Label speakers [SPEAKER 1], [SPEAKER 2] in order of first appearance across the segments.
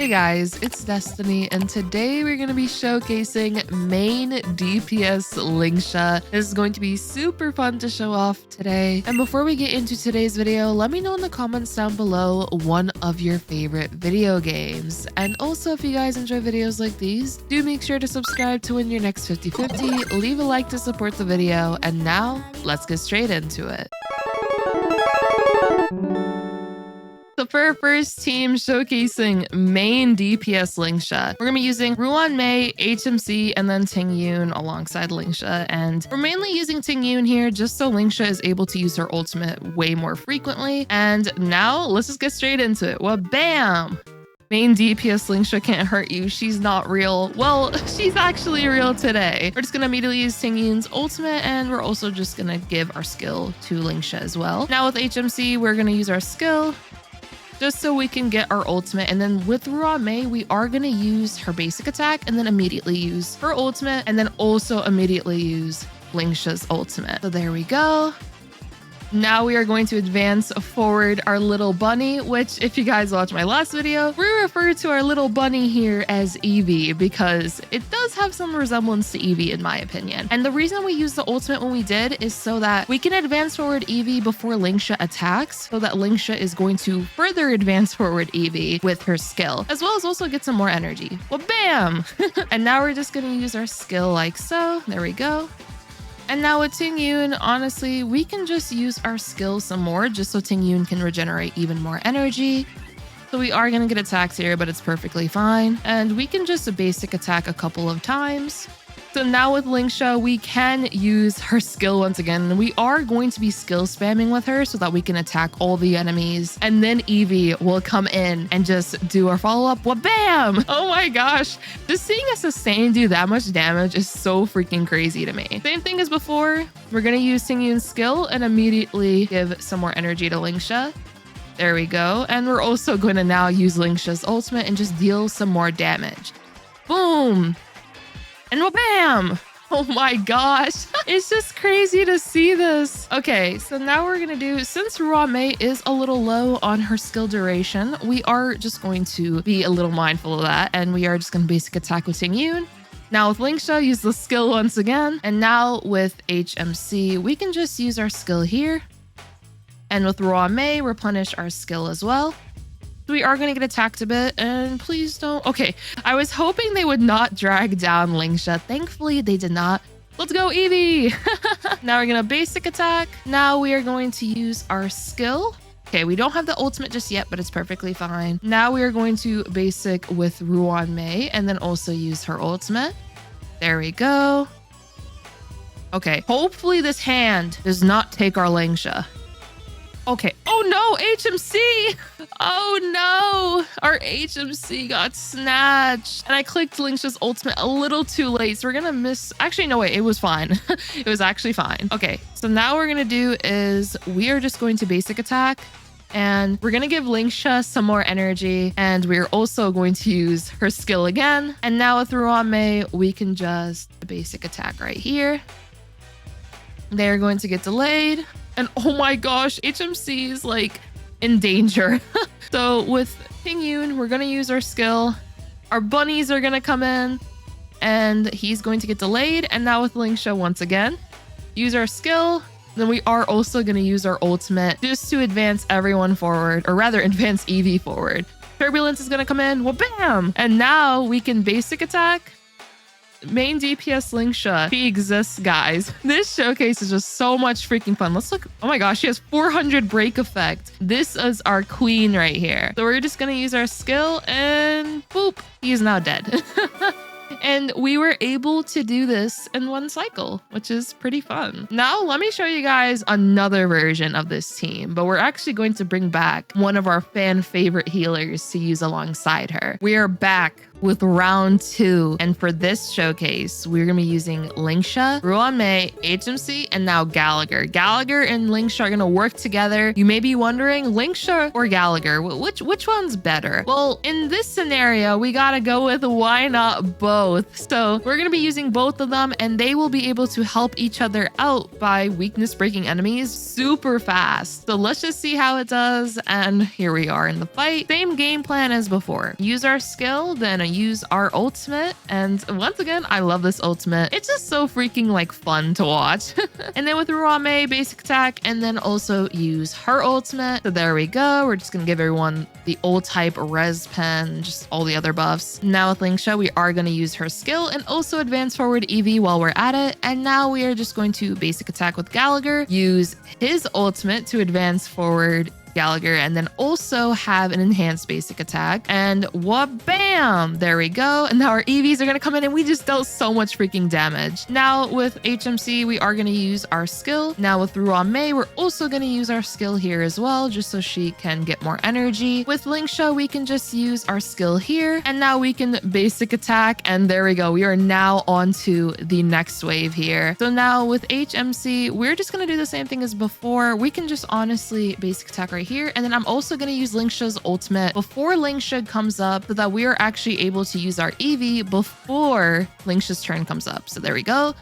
[SPEAKER 1] Hey guys, it's Destiny, and today we're going to be showcasing main DPS Lingsha. This is going to be super fun to show off today. And before we get into today's video, let me know in the comments down below one of your favorite video games. And also, if you guys enjoy videos like these, do make sure to subscribe to win your next 50/50, leave a like to support the video, and now let's get straight into it. So for our first team showcasing main DPS Lingsha, we're going to be using Ruan Mei, HMC, and then Tingyun alongside Lingsha. And we're mainly using Tingyun here just so Lingsha is able to use her ultimate way more frequently. And now let's just get straight into it. Well, bam! Main DPS Lingsha can't hurt you. She's not real. Well, she's actually real today. We're just going to immediately use Tingyun's ultimate, and we're also just going to give our skill to Lingsha as well. Now with HMC, we're going to use our skill just so we can get our ultimate. And then with Ruan Mei, we are going to use her basic attack and then immediately use her ultimate and then also immediately use Lingsha's ultimate. So there we go. Now we are going to advance forward our little bunny, which if you guys watch my last video, we refer to our little bunny here as Eevee because it does have some resemblance to Eevee in my opinion. And the reason we used the ultimate when we did is so that we can advance forward Eevee before Lingsha attacks, so that Lingsha is going to further advance forward Eevee with her skill, as well as also get some more energy. Well, bam! And now we're just going to use our skill like so. There we go. And now with Tingyun, honestly, we can just use our skill some more just so Tingyun can regenerate even more energy. So we are going to get attacks here, but it's perfectly fine. And we can just basic attack a couple of times. So now with Lingsha, we can use her skill once again. And we are going to be skill spamming with her so that we can attack all the enemies. And then Eevee will come in and just do our follow-up. Well, bam! Oh my gosh. Just seeing a sustain do that much damage is so freaking crazy to me. Same thing as before. We're going to use Tingyun's skill and immediately give some more energy to Lingsha. There we go. And we're also going to now use Lingsha's ultimate and just deal some more damage. Boom! And well, bam! Oh my gosh. It's just crazy to see this. Okay, so now we're gonna do, since Ruan Mei is a little low on her skill duration, we are just going to be a little mindful of that, and we are just gonna basic attack with Tingyun. Now with Lingsha, use the skill once again. And now with HMC, we can just use our skill here. And with Ruan Mei, replenish our skill as well. We are going to get attacked a bit, and please don't. Okay, I was hoping they would not drag down Lingsha. Thankfully, they did not. Let's go, Eevee! Now we're going to basic attack. Now we are going to use our skill. Okay, we don't have the ultimate just yet, but it's perfectly fine. Now we are going to basic with Ruan Mei, and then also use her ultimate. There we go. Okay, hopefully this hand does not take our Lingsha. Okay. Oh no, HMC! Oh no! Our HMC got snatched. And I clicked Lingsha's ultimate a little too late. So we're gonna miss. Actually, no, wait, it was fine. It was actually fine. Okay, so now what we're gonna do is we are just going to basic attack. And we're gonna give Lingsha some more energy. And we're also going to use her skill again. And now with Ruan Mei, we can just basic attack right here. They're going to get delayed. And oh my gosh, HMC is like in danger. So with Tingyun, we're going to use our skill. Our bunnies are going to come in and he's going to get delayed. And now with Lingsha once again, use our skill. Then we are also going to use our ultimate just to advance everyone forward, or rather advance Eevee forward. Turbulence is going to come in. Well, bam! And now we can basic attack. Main DPS Lingsha. She exists, guys. This showcase is just so much freaking fun. Let's look. Oh my gosh, she has 400 break effect. This is our queen right here. So we're just gonna use our skill and boop, he is now dead. And we were able to do this in one cycle, which is pretty fun. Now, let me show you guys another version of this team, but we're actually going to bring back one of our fan favorite healers to use alongside her. We are back with round 2. And for this showcase, we're going to be using Lingsha, Ruan Mei, HMC, and now Gallagher. Gallagher and Lingsha are going to work together. You may be wondering, Lingsha or Gallagher, which one's better? Well, in this scenario, we got to go with why not both. So we're going to be using both of them, and they will be able to help each other out by weakness breaking enemies super fast. So let's just see how it does. And here we are in the fight. Same game plan as before. Use our skill, then use our ultimate. And once again, I love this ultimate. It's just so freaking like fun to watch. And then with Ruan Mei, basic attack, and then also use her ultimate. So there we go. We're just going to give everyone the old type res pen, just all the other buffs. Now with Lingsha, we are going to use her skill and also advance forward EV while we're at it. And now we are just going to basic attack with Gallagher, use his ultimate to advance forward Gallagher, and then also have an enhanced basic attack. And bam, there we go. And now our EVs are going to come in and we just dealt so much freaking damage. Now with HMC, we are going to use our skill. Now with Ruan Mei, we're also going to use our skill here as well, just so she can get more energy. With Lingsha, we can just use our skill here, and now we can basic attack. And there we go. We are now on to the next wave here. So now with HMC, we're just going to do the same thing as before. We can just honestly basic attack right here. And then I'm also going to use Lingsha's ultimate before Lingsha comes up so that we are actually able to use our EV before Lingsha's turn comes up. So there we go.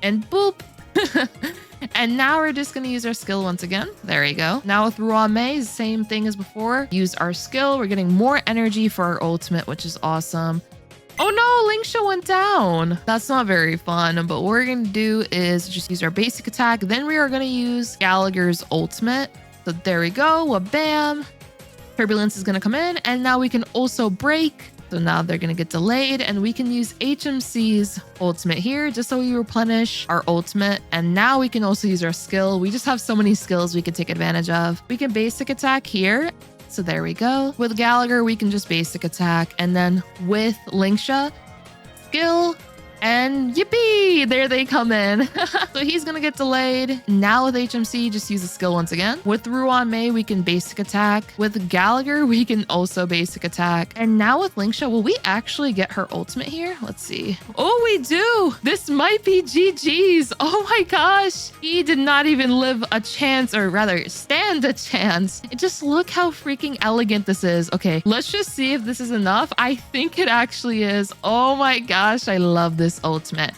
[SPEAKER 1] And boop. And now we're just going to use our skill once again. There we go. Now with Ruan Mei, same thing as before. Use our skill. We're getting more energy for our ultimate, which is awesome. Oh no, Lingsha went down. That's not very fun, but what we're going to do is just use our basic attack. Then we are going to use Gallagher's ultimate. So there we go. Bam. Turbulence is going to come in, and now we can also break. So now they're going to get delayed, and we can use HMC's ultimate here just so we replenish our ultimate. And now we can also use our skill. We just have so many skills we can take advantage of. We can basic attack here. So there we go. With Gallagher, we can just basic attack. And then with Lingsha, skill, and yippee, there they come in. So he's going to get delayed. Now with HMC, just use the skill once again. With Ruan Mei, we can basic attack. With Gallagher, we can also basic attack. And now with Lingsha, will we actually get her ultimate here? Let's see. Oh, we do. This might be GG's. Oh my gosh. He did not even live a chance, or rather stand a chance. Just look how freaking elegant this is. Okay, let's just see if this is enough. I think it actually is. Oh my gosh, I love this ultimate.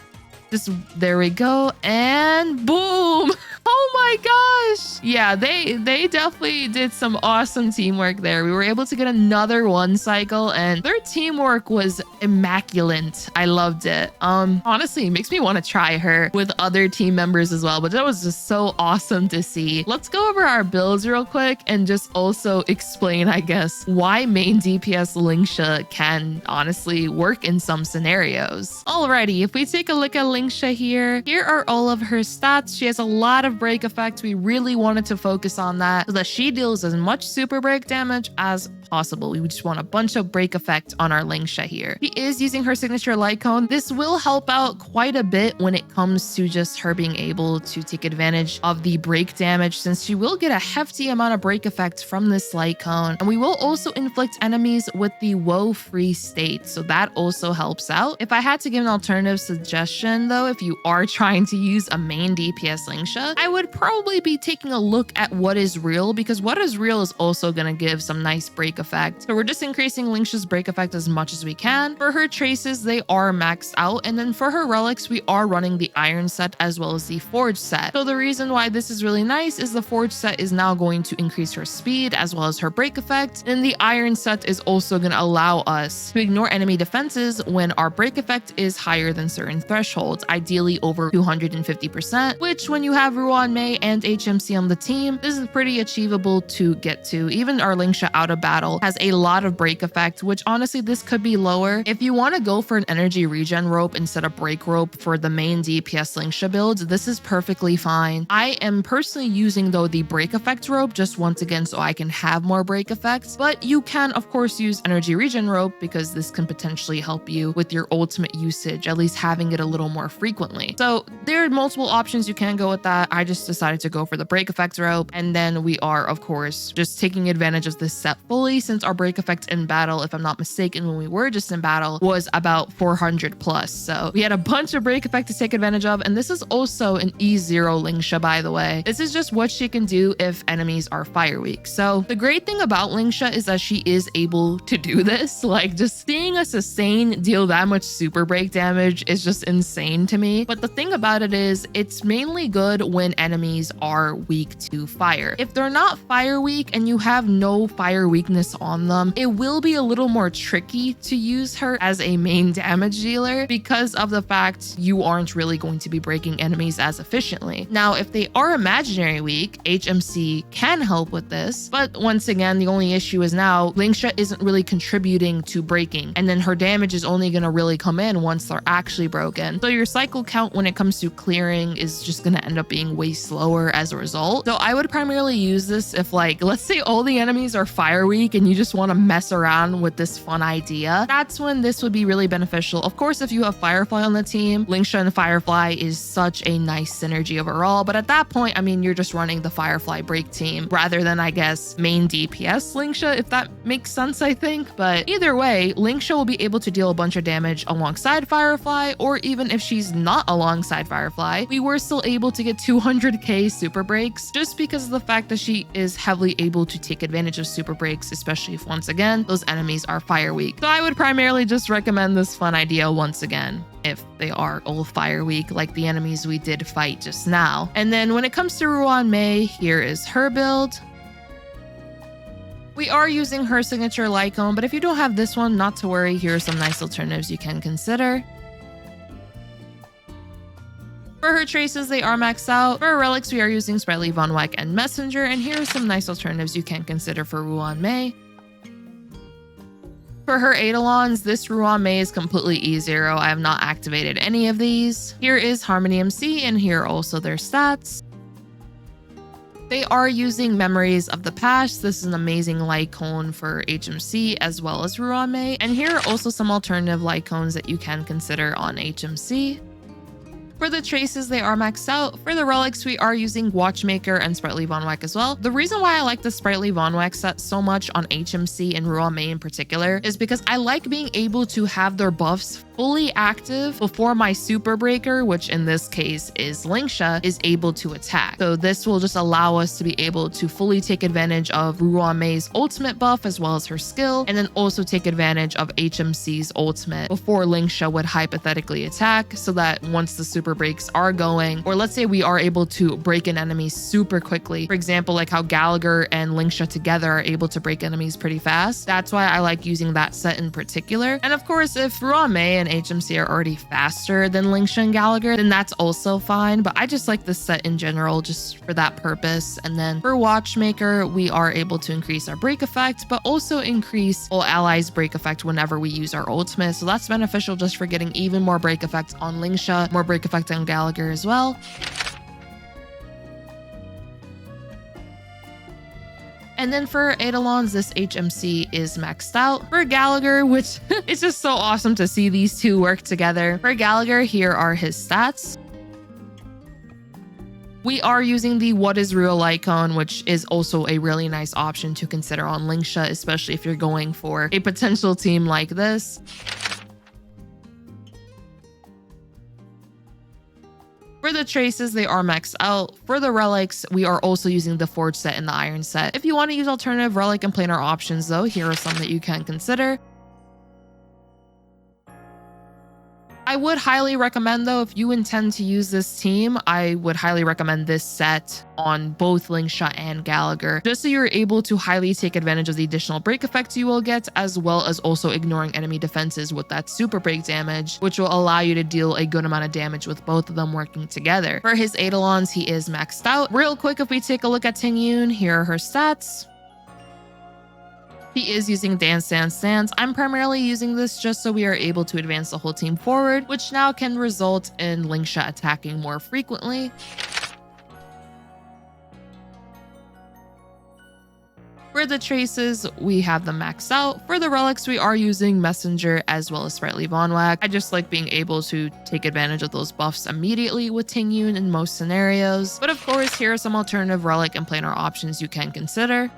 [SPEAKER 1] Just there we go, and boom. Oh my gosh. Yeah, they definitely did some awesome teamwork there. We were able to get another 1 cycle, and their teamwork was immaculate. I loved it. Honestly, it makes me want to try her with other team members as well, but that was just so awesome to see. Let's go over our builds real quick and just also explain, I guess, why main DPS Lingsha can honestly work in some scenarios. Alrighty, if we take a look at Lingsha here are all of her stats. She has a lot of break effect. We really wanted to focus on that so that she deals as much super break damage as possible. We just want a bunch of break effect on our Lingsha here. She is using her signature light cone. This will help out quite a bit when it comes to just her being able to take advantage of the break damage, since she will get a hefty amount of break effect from this light cone. And we will also inflict enemies with the woe-free state, so that also helps out. If I had to give an alternative suggestion though, if you are trying to use a main DPS Lingsha, I would probably be taking a look at what is real, because what is real is also going to give some nice break effect. So we're just increasing Lingsha's break effect as much as we can. For her traces, they are maxed out. And then for her relics, we are running the iron set as well as the forge set. So the reason why this is really nice is the forge set is now going to increase her speed as well as her break effect. And the iron set is also going to allow us to ignore enemy defenses when our break effect is higher than certain thresholds, ideally over 250%, which when you have Ruan Mei and HMC on the team, this is pretty achievable to get to. Even our Lingsha out of battle has a lot of break effect, which honestly this could be lower. If you want to go for an energy regen rope instead of break rope for the main DPS Lingsha builds, this is perfectly fine. I am personally using though the break effect rope just once again so I can have more break effects, but you can of course use energy regen rope because this can potentially help you with your ultimate usage, at least having it a little more frequently. So there are multiple options you can go with that. I just decided to go for the break effect rope, and then we are of course just taking advantage of this set fully. especially since our break effect in battle, if I'm not mistaken, when we were just in battle, was about 400 plus. So we had a bunch of break effect to take advantage of. And this is also an E0 Lingsha, by the way. This is just what she can do if enemies are fire weak. So the great thing about Lingsha is that she is able to do this. Like, just seeing a sustain deal that much super break damage is just insane to me. But the thing about it is it's mainly good when enemies are weak to fire. If they're not fire weak and you have no fire weakness on them, it will be a little more tricky to use her as a main damage dealer because of the fact you aren't really going to be breaking enemies as efficiently. Now, if they are imaginary weak, HMC can help with this. But once again, the only issue is now Lingsha isn't really contributing to breaking, and then her damage is only going to really come in once they're actually broken. So your cycle count when it comes to clearing is just going to end up being way slower as a result. So I would primarily use this if, like, let's say all the enemies are fire weak and you just want to mess around with this fun idea. That's when this would be really beneficial. Of course, if you have Firefly on the team, Lingsha and Firefly is such a nice synergy overall. But at that point, I mean, you're just running the Firefly break team rather than, I guess, main DPS Lingsha, if that makes sense, I think. But either way, Lingsha will be able to deal a bunch of damage alongside Firefly, or even if she's not alongside Firefly, we were still able to get 200k super breaks just because of the fact that she is heavily able to take advantage of super breaks, especially if, once again, those enemies are fire weak. So I would primarily just recommend this fun idea once again if they are all fire weak, like the enemies we did fight just now. And then when it comes to Ruan Mei, here is her build. We are using her signature Lycone, but if you don't have this one, not to worry, here are some nice alternatives you can consider. For her traces, they are maxed out. For her relics, we are using Sprightly Von Wyck and Messenger, and here are some nice alternatives you can consider for Ruan Mei. For her Eidolons, this Ruan Mei is completely E0. I have not activated any of these. Here is Harmony MC, and here are also their stats. They are using Memories of the Past. This is an amazing Lycone for HMC as well as Ruan Mei. And here are also some alternative Lycones that you can consider on HMC. For the traces, they are maxed out. For the relics, we are using Watchmaker and Sprightly Von Wyck as well. The reason why I like the Sprightly Von Wyck set so much on HMC and Ruan Mei in particular is because I like being able to have their buffs fully active before my super breaker, which in this case is Lingsha, is able to attack. So this will just allow us to be able to fully take advantage of Ruan Mei's ultimate buff as well as her skill, and then also take advantage of HMC's ultimate before Lingsha would hypothetically attack, so that once the super breaks are going, or let's say we are able to break an enemy super quickly, for example, like how Gallagher and Lingsha together are able to break enemies pretty fast. That's why I like using that set in particular. And of course, if Ruan Mei and HMC are already faster than Lingsha and Gallagher, then that's also fine. But I just like this set in general just for that purpose. And then for Watchmaker, we are able to increase our break effect, but also increase all allies break effect whenever we use our ultimate. So that's beneficial just for getting even more break effect on Lingsha, more break effect on Gallagher as well. And then for Eidolons, this HMC is maxed out. For Gallagher, which it's just so awesome to see these two work together. For Gallagher, here are his stats. We are using the What is Real Lycone, which is also a really nice option to consider on Lingsha, especially if you're going for a potential team like this. For the traces, they are maxed out. For the relics, we are also using the Forge set and the Iron set. If you want to use alternative relic and planar options though, here are some that you can consider. I would highly recommend though, if you intend to use this team, I would highly recommend this set on both Lingsha and Gallagher, just so you're able to highly take advantage of the additional break effects you will get, as well as also ignoring enemy defenses with that super break damage, which will allow you to deal a good amount of damage with both of them working together. For his Eidolons, he is maxed out. Real quick, if we take a look at Tingyun, here are her stats. He is using Dance Dance Dance. I'm primarily using this just so we are able to advance the whole team forward, which now can result in Lingsha attacking more frequently. For the traces, we have them maxed out. For the relics, we are using Messenger as well as Sprightly Von Wyck. I just like being able to take advantage of those buffs immediately with Tingyun in most scenarios. But of course, here are some alternative relic and planar options you can consider.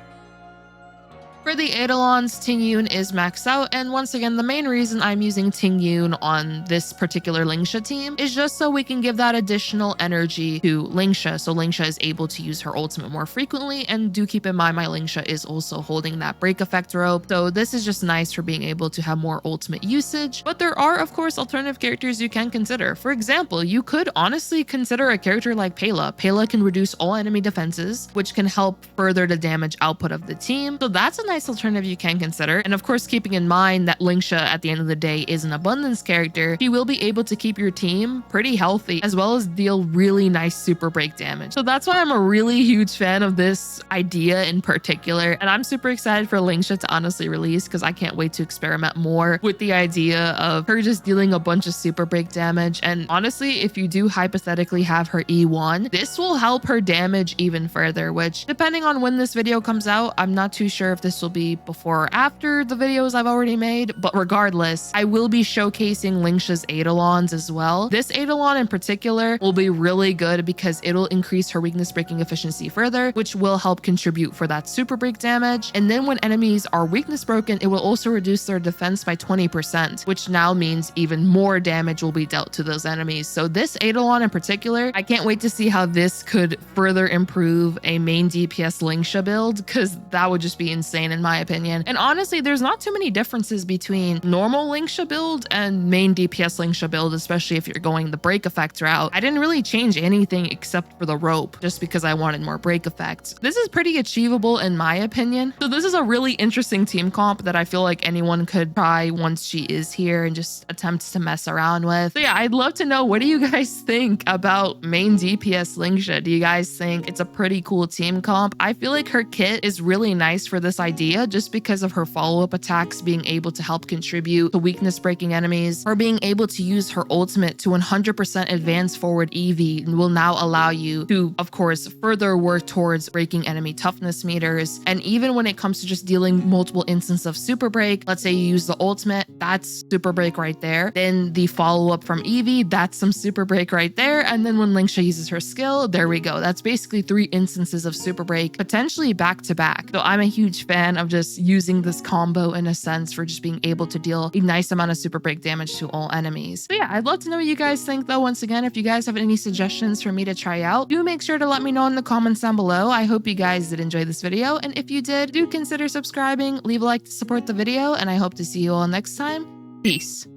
[SPEAKER 1] For the Eidolons, Tingyun is maxed out, and once again, the main reason I'm using Tingyun on this particular Lingsha team is just so we can give that additional energy to Lingsha, so Lingsha is able to use her ultimate more frequently, and do keep in mind my Lingsha is also holding that break effect rope, so this is just nice for being able to have more ultimate usage. But there are, of course, alternative characters you can consider. For example, you could honestly consider a character like Pela. Pela can reduce all enemy defenses, which can help further the damage output of the team, so that's a nice alternative you can consider. And of course, keeping in mind that Lingsha at the end of the day is an abundance character, she will be able to keep your team pretty healthy as well as deal really nice super break damage. So that's why I'm a really huge fan of this idea in particular, and I'm super excited for Lingsha to honestly release because I can't wait to experiment more with the idea of her just dealing a bunch of super break damage. And honestly, if you do hypothetically have her E1, this will help her damage even further, which depending on when this video comes out, I'm not too sure if this will be before or after the videos I've already made, but regardless, I will be showcasing Lingsha's Eidolons as well. This Eidolon in particular will be really good because it'll increase her weakness breaking efficiency further, which will help contribute for that super break damage. And then when enemies are weakness broken, it will also reduce their defense by 20%, which now means even more damage will be dealt to those enemies. So this Eidolon in particular, I can't wait to see how this could further improve a main DPS Lingsha build, because that would just be insane in my opinion. And honestly, there's not too many differences between normal Lingsha build and main DPS Lingsha build, especially if you're going the break effect route. I didn't really change anything except for the rope, just because I wanted more break effects. This is pretty achievable in my opinion. So this is a really interesting team comp that I feel like anyone could try once she is here and just attempt to mess around with. So yeah, I'd love to know, what do you guys think about main DPS Lingsha? Do you guys think it's a pretty cool team comp? I feel like her kit is really nice for this idea just because of her follow-up attacks being able to help contribute to weakness breaking enemies, or being able to use her ultimate to 100% advance forward EV and will now allow you to, of course, further work towards breaking enemy toughness meters. And even when it comes to just dealing multiple instances of super break, let's say you use the ultimate, that's super break right there. Then the follow-up from EV, that's some super break right there. And then when Lingsha uses her skill, there we go. That's basically 3 instances of super break, potentially back to back. So I'm a huge fan of just using this combo in a sense for just being able to deal a nice amount of super break damage to all enemies. So yeah, I'd love to know what you guys think though. Once again, if you guys have any suggestions for me to try out, do make sure to let me know in the comments down below. I hope you guys did enjoy this video, and if you did, do consider subscribing, leave a like to support the video, and I hope to see you all next time. Peace.